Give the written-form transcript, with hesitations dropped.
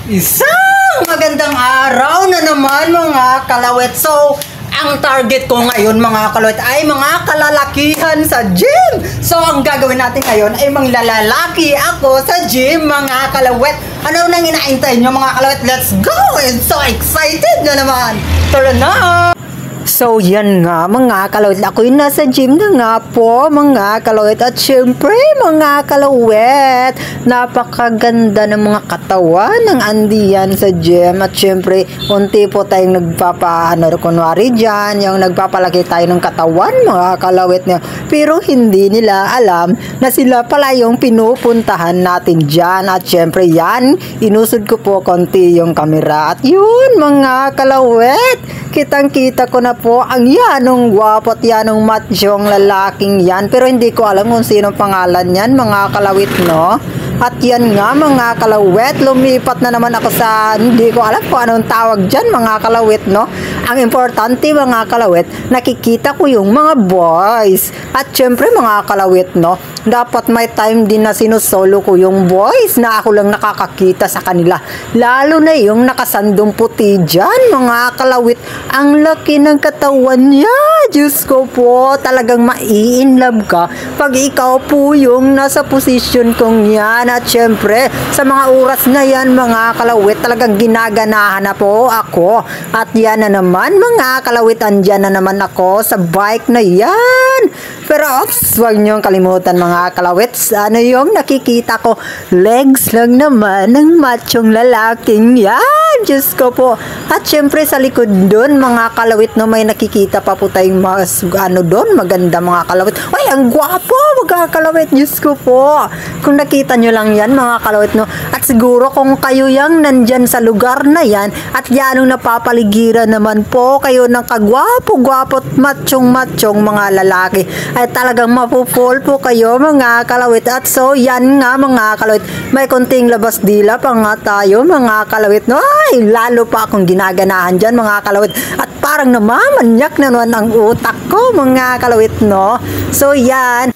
Isang magandang araw na naman mga kalawit. So, ang target ko ngayon mga kalawit ay mga kalalakihan sa gym. So, ang gagawin natin ngayon ay manglalalaki ako sa gym mga kalawit. Ano nang inaantay nyo mga kalawit? Let's go! I'm so excited na naman. Tara na! So yan nga mga kalawit, ako'y nasa gym na nga po mga kalawit. At syempre mga kalawit, napakaganda ng mga katawan ng andiyan sa gym. At syempre unti po tayong kunwari dyan, yung nagpapalaki tayo ng katawan mga kalawit niya. Pero hindi nila alam na sila pala yung pinupuntahan natin dyan. At syempre yan, inusod ko po konti yung camera. At yun mga kalawit, kitang-kita ko na po ang yanong gwapo at yanong matsyong lalaking yan. Pero hindi ko alam kung sino pangalan yan mga kalawit, no? At yan nga mga kalawit, lumipat na naman ako sa, hindi ko alam kung anong tawag dyan mga kalawit, no? Ang importante mga kalawit, nakikita ko yung mga boys. At syempre mga kalawit, no? Dapat may time din na sinusolo ko yung boys na ako lang nakakakita sa kanila. Lalo na yung nakasandong puti dyan mga kalawit. Ang laki ng katawan niya. Diyos ko po, talagang mai-inlove ka pag ikaw po yung nasa posisyon kong yan. At syempre, sa mga oras na yan mga kalawit, talagang ginaganahan na po ako. At yan na naman mga kalawit, andyan na naman ako sa bike na yan. Pero ops, huwag niyong kalimutan mga kalawit, ano yung nakikita ko? Legs lang naman ng machong lalaking yan. Diyos ko po. At syempre sa likod doon mga kalawit, no, may nakikita pa po tayong doon, maganda mga kalawit. Ay, ang gwapo mga kalawit. Diyos ko po. Kung nakita nyo lang yan mga kalawit, no. At siguro kung kayo yang nandyan sa lugar na yan at yanong napapaligiran naman po kayo ng kagwapo-gwapo at machong-machong mga lalaki, ay talagang mapupol po kayo mga kalawit. At so yan nga mga kalawit, may konting labas dila pa nga tayo mga kalawit, no. Ay, lalo pa akong ginaganahan dyan mga kalawit. At parang namamanyak na naman ang utak ko mga kalawit, no. So yan.